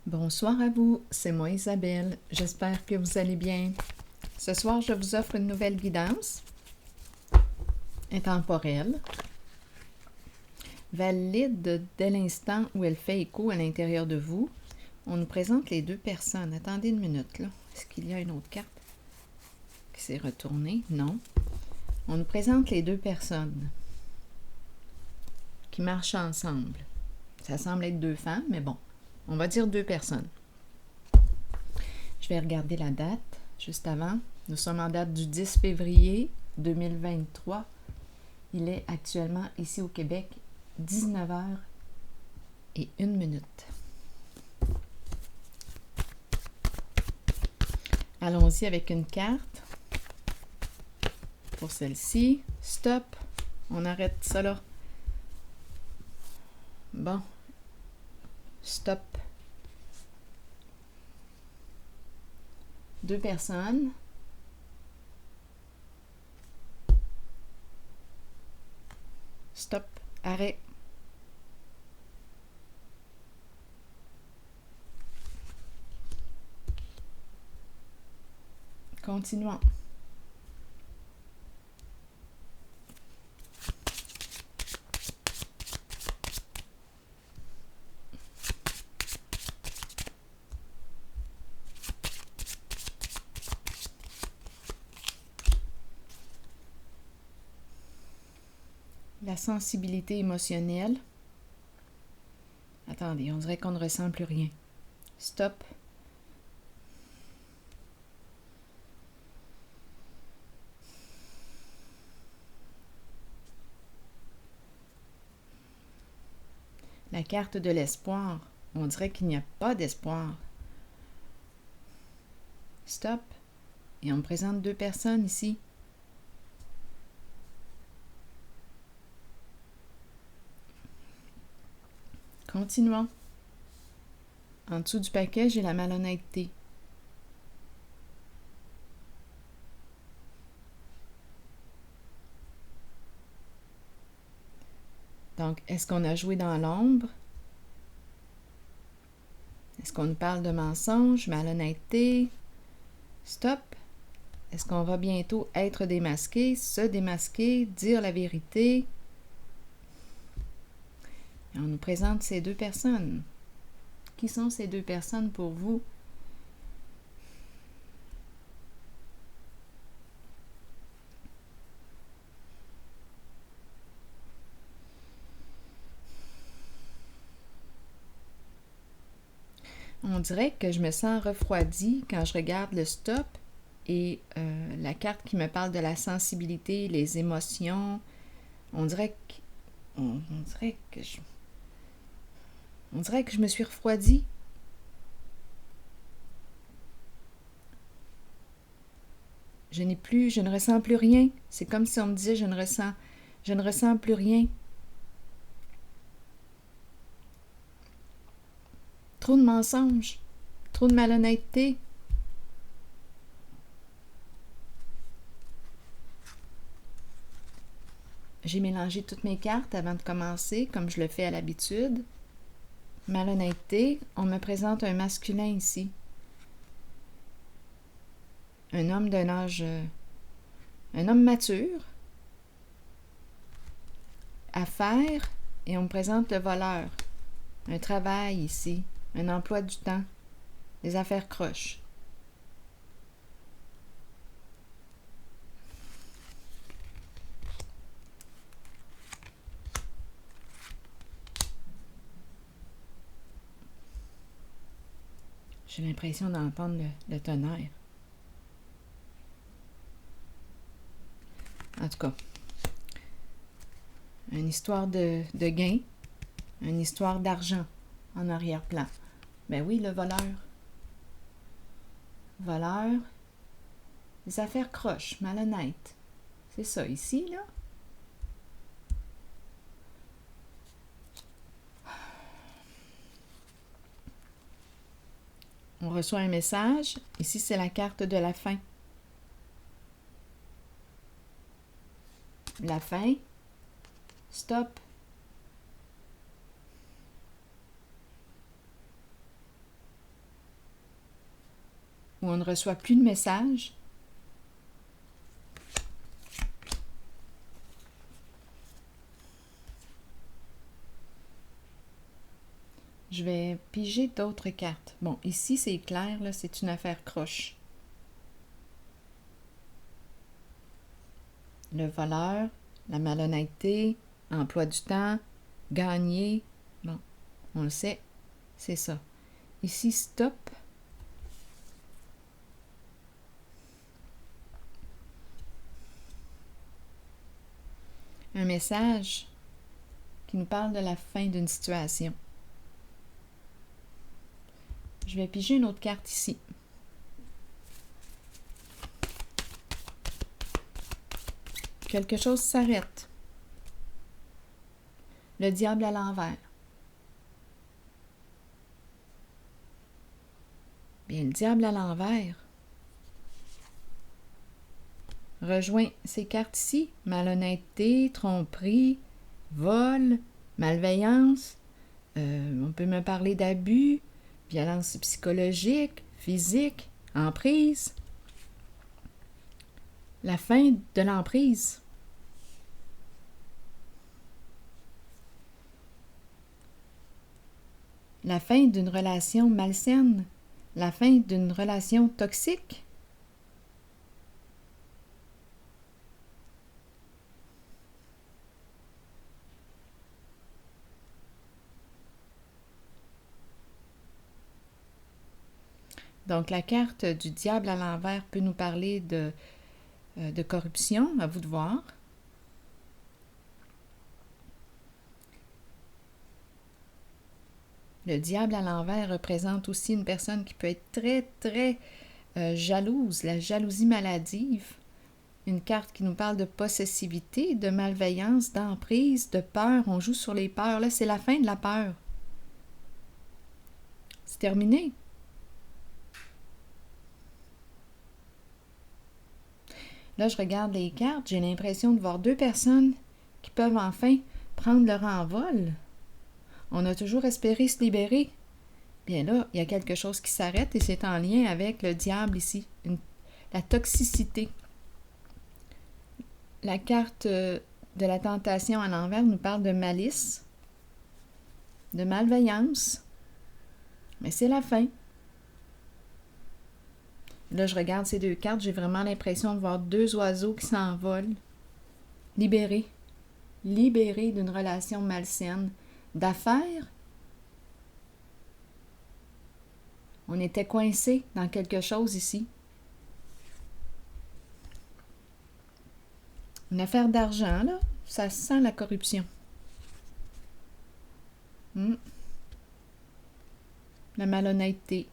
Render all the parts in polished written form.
Bonsoir à vous, c'est moi Isabelle. J'espère que vous allez bien. Ce soir, je vous offre une nouvelle guidance intemporelle, valide dès l'instant où elle fait écho à l'intérieur de vous. On nous présente les deux personnes. Attendez une minute, là. Est-ce qu'il y a une autre carte qui s'est retournée? Non. On nous présente les deux personnes qui marchent ensemble. Ça semble être deux femmes, mais bon, on va dire deux personnes. Je vais regarder la date juste avant. Nous sommes en date du 10 février 2023. Il est actuellement ici au Québec 19h01. Allons-y avec une carte. Pour celle-ci, stop. On arrête ça là. Bon. Stop. Deux personnes. Stop. Arrêt. Continuons. La sensibilité émotionnelle. Attendez, on dirait qu'on ne ressent plus rien. Stop. La carte de l'espoir. On dirait qu'il n'y a pas d'espoir. Stop. Et on me présente deux personnes ici. Continuons. En dessous du paquet, j'ai la malhonnêteté. Donc, est-ce qu'on a joué dans l'ombre? Est-ce qu'on nous parle de mensonges, malhonnêteté? Stop. Est-ce qu'on va bientôt être démasqué, se démasquer, dire la vérité? Et on nous présente ces deux personnes. Qui sont ces deux personnes pour vous? On dirait que je me sens refroidie quand je regarde le stop et la carte qui me parle de la sensibilité, les émotions. On dirait que je me suis refroidie. Je ne ressens plus rien. C'est comme si on me disait je ne ressens plus rien. Trop de mensonges, trop de malhonnêteté. J'ai mélangé toutes mes cartes avant de commencer, comme je le fais à l'habitude. Malhonnêteté, on me présente un masculin ici. Un homme d'un âge... un homme mature. Affaires, et on me présente le voleur. Un travail ici, un emploi du temps, des affaires croches. J'ai l'impression d'entendre le tonnerre. En tout cas, une histoire de gain, une histoire d'argent en arrière-plan. Ben oui, le voleur. Voleur, des affaires croches, malhonnêtes. C'est ça ici, là. On reçoit un message. Ici, c'est la carte de la fin. La fin. Stop. où on ne reçoit plus de messages. Je vais piger d'autres cartes. Bon, ici, c'est clair, là, c'est une affaire croche. Le voleur, la malhonnêteté, emploi du temps, gagner. Bon, on le sait, c'est ça. Ici, stop. Un message qui nous parle de la fin d'une situation. Je vais piger une autre carte ici. Quelque chose s'arrête. Le diable à l'envers. Bien, le diable à l'envers rejoint ces cartes ici. Malhonnêteté, tromperie, vol, malveillance. On peut me parler d'abus, violence psychologique, physique, emprise. La fin de l'emprise. La fin d'une relation malsaine. La fin d'une relation toxique. Donc, la carte du diable à l'envers peut nous parler de corruption, à vous de voir. Le diable à l'envers représente aussi une personne qui peut être très, très jalouse, la jalousie maladive. Une carte qui nous parle de possessivité, de malveillance, d'emprise, de peur. On joue sur les peurs. Là, c'est la fin de la peur. C'est terminé. Là, je regarde les cartes. J'ai l'impression de voir deux personnes qui peuvent enfin prendre leur envol. On a toujours espéré se libérer. Bien là, il y a quelque chose qui s'arrête et c'est en lien avec le diable ici. La toxicité. La carte de la tentation à l'envers nous parle de malice, de malveillance. Mais c'est la fin. Là, je regarde ces deux cartes, j'ai vraiment l'impression de voir deux oiseaux qui s'envolent. Libérés. Libérés d'une relation malsaine. D'affaires. On était coincés dans quelque chose ici. Une affaire d'argent, là, ça sent la corruption. La malhonnêteté.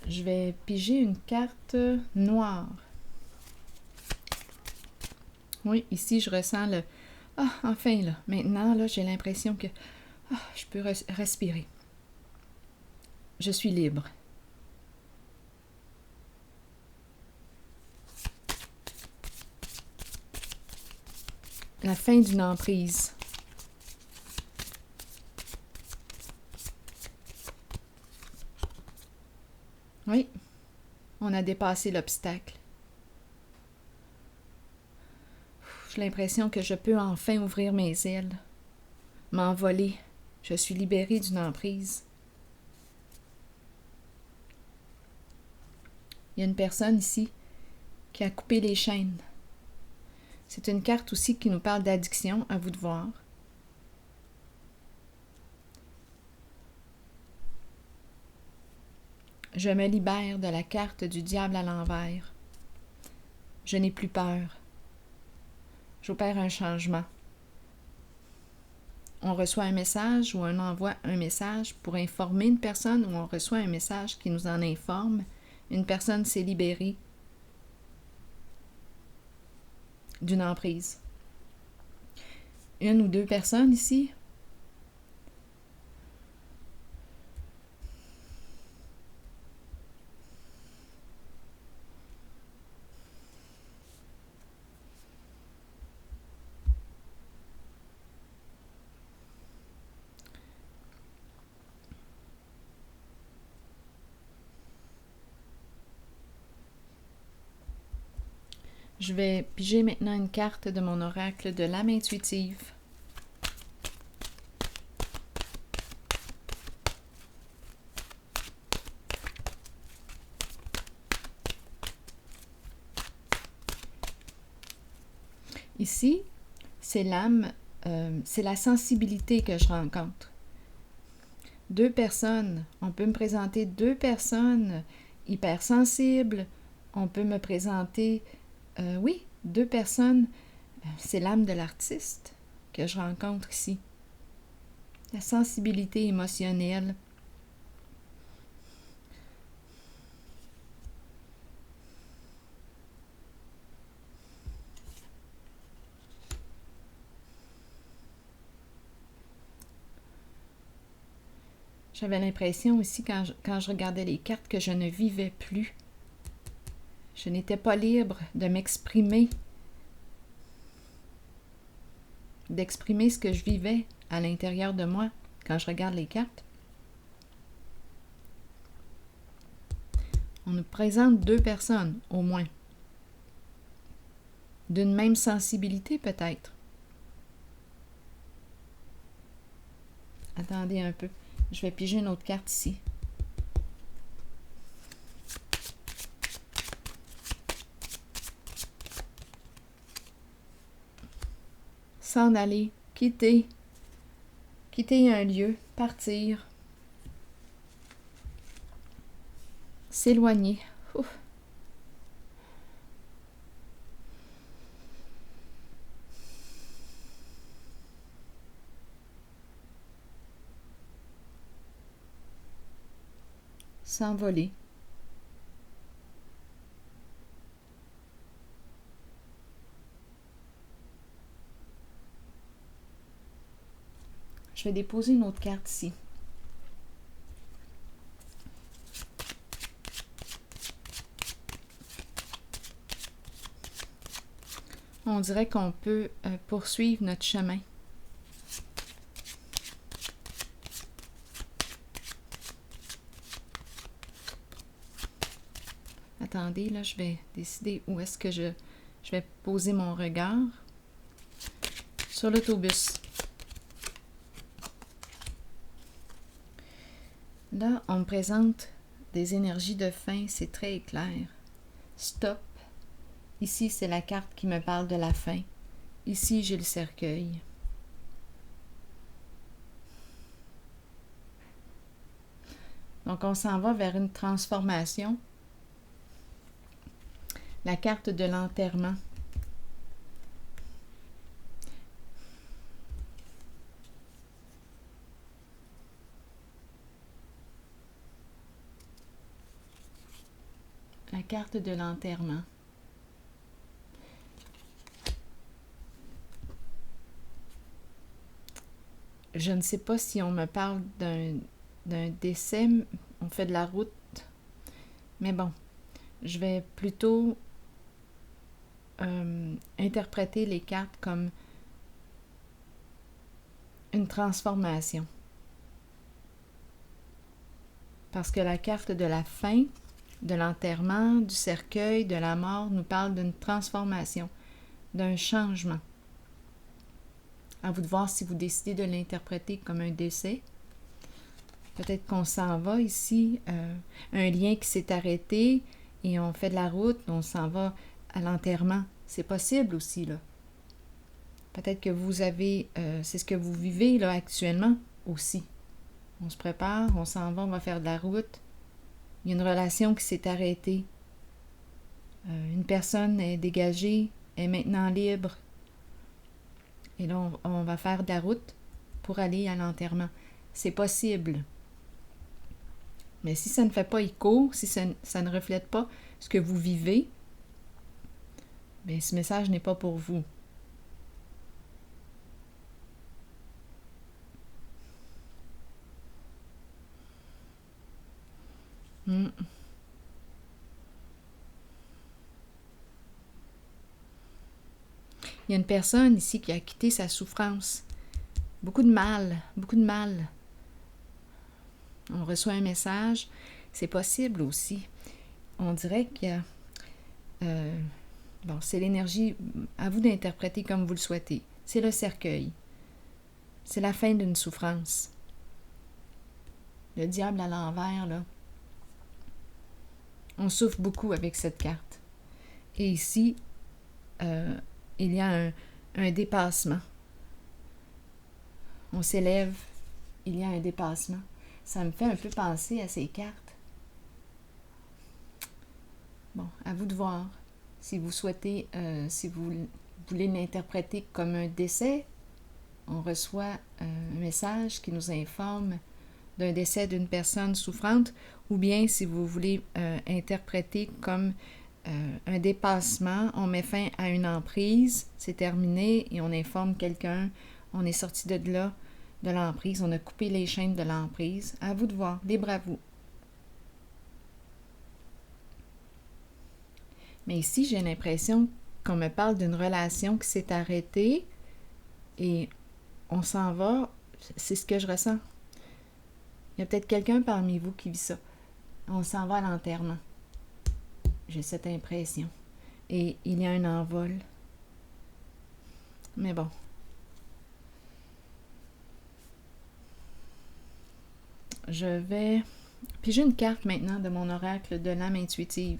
Je vais piger une carte noire. Oui, ici, je ressens le... Ah, enfin, là, maintenant, là, j'ai l'impression que je peux respirer. Je suis libre. La fin d'une emprise. Oui, on a dépassé l'obstacle. J'ai l'impression que je peux enfin ouvrir mes ailes, m'envoler. Je suis libérée d'une emprise. Il y a une personne ici qui a coupé les chaînes. C'est une carte aussi qui nous parle d'addiction, à vous de voir. Je me libère de la carte du diable à l'envers. Je n'ai plus peur. J'opère un changement. On reçoit un message ou on envoie un message pour informer une personne ou on reçoit un message qui nous en informe. Une personne s'est libérée d'une emprise. Une ou deux personnes ici. Je vais piger maintenant une carte de mon oracle de l'âme intuitive. Ici, c'est l'âme, c'est la sensibilité que je rencontre. Deux personnes, on peut me présenter deux personnes hypersensibles, on peut me présenter, oui, deux personnes, c'est l'âme de l'artiste que je rencontre ici. La sensibilité émotionnelle. J'avais l'impression aussi, quand je regardais les cartes, que je ne vivais plus. Je n'étais pas libre de m'exprimer, d'exprimer ce que je vivais à l'intérieur de moi quand je regarde les cartes. On nous présente deux personnes, au moins. D'une même sensibilité, peut-être. Attendez un peu. Je vais piger une autre carte ici. S'en aller, quitter un lieu, partir, s'éloigner. Ouf. S'envoler. Je vais déposer une autre carte ici. On dirait qu'on peut poursuivre notre chemin. Attendez, là, je vais décider où est-ce que je vais poser mon regard. Sur l'autobus. Là, on me présente des énergies de fin, c'est très clair. Stop. Ici, c'est la carte qui me parle de la fin. Ici, j'ai le cercueil. Donc, on s'en va vers une transformation. La carte de l'enterrement. La carte de l'enterrement. Je ne sais pas si on me parle d'un décès, on fait de la route, mais bon, je vais plutôt interpréter les cartes comme une transformation. Parce que la carte de la fin, de l'enterrement, du cercueil, de la mort, nous parle d'une transformation, d'un changement. À vous de voir si vous décidez de l'interpréter comme un décès. Peut-être qu'on s'en va ici, un lien qui s'est arrêté et on fait de la route, on s'en va à l'enterrement. C'est possible aussi, là. Peut-être que vous avez, c'est ce que vous vivez là actuellement aussi. On se prépare, on s'en va, on va faire de la route. Il y a une relation qui s'est arrêtée. Une personne est dégagée, est maintenant libre. Et là, on va faire de la route pour aller à l'enterrement. C'est possible. Mais si ça ne fait pas écho, si ça ne reflète pas ce que vous vivez, bien, ce message n'est pas pour vous. Il y a une personne ici qui a quitté sa souffrance. Beaucoup de mal, beaucoup de mal. On reçoit un message. C'est possible aussi. On dirait qu'il y a Bon, c'est l'énergie, à vous d'interpréter comme vous le souhaitez. C'est le cercueil. C'est la fin d'une souffrance. Le diable à l'envers, là. On souffre beaucoup avec cette carte. Et ici, il y a un dépassement. On s'élève, il y a un dépassement. Ça me fait un peu penser à ces cartes. Bon, à vous de voir. Si vous souhaitez, si vous voulez l'interpréter comme un décès, on reçoit un message qui nous informe d'un décès d'une personne souffrante, ou bien si vous voulez interpréter comme un dépassement, on met fin à une emprise, c'est terminé et on informe quelqu'un, on est sorti de là, de l'emprise, on a coupé les chaînes de l'emprise. À vous de voir, libre à vous. Mais ici, j'ai l'impression qu'on me parle d'une relation qui s'est arrêtée et on s'en va, c'est ce que je ressens. Il y a peut-être quelqu'un parmi vous qui vit ça. On s'en va à l'enterrement. J'ai cette impression. Et il y a un envol. Mais bon. Je vais piger une carte maintenant de mon oracle de l'âme intuitive.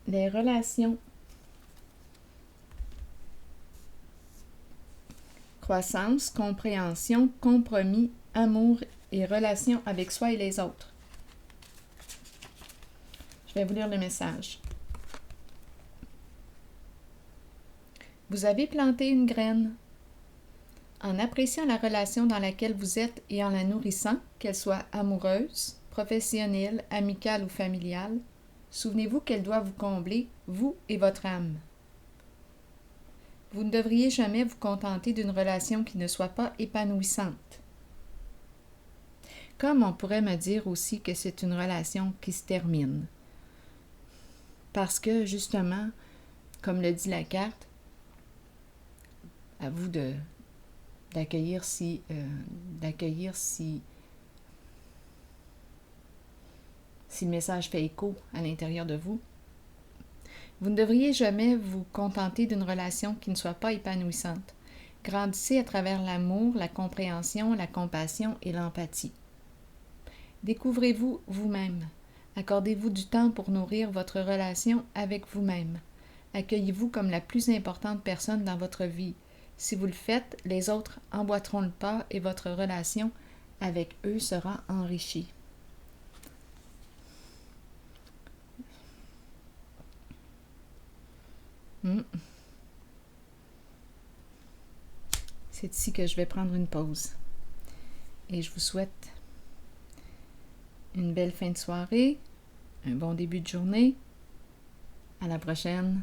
Les relations. Croissance, compréhension, compromis, amour et relation avec soi et les autres. Je vais vous lire le message. Vous avez planté une graine. En appréciant la relation dans laquelle vous êtes et en la nourrissant, qu'elle soit amoureuse, professionnelle, amicale ou familiale, souvenez-vous qu'elle doit vous combler, vous et votre âme. Vous ne devriez jamais vous contenter d'une relation qui ne soit pas épanouissante. Comme on pourrait me dire aussi que c'est une relation qui se termine. Parce que, justement, comme le dit la carte, à vous d'accueillir si le message fait écho à l'intérieur de vous. Vous ne devriez jamais vous contenter d'une relation qui ne soit pas épanouissante. Grandissez à travers l'amour, la compréhension, la compassion et l'empathie. Découvrez-vous vous-même. Accordez-vous du temps pour nourrir votre relation avec vous-même. Accueillez-vous comme la plus importante personne dans votre vie. Si vous le faites, les autres emboîteront le pas et votre relation avec eux sera enrichie. C'est ici que je vais prendre une pause. Et je vous souhaite une belle fin de soirée, un bon début de journée. À la prochaine.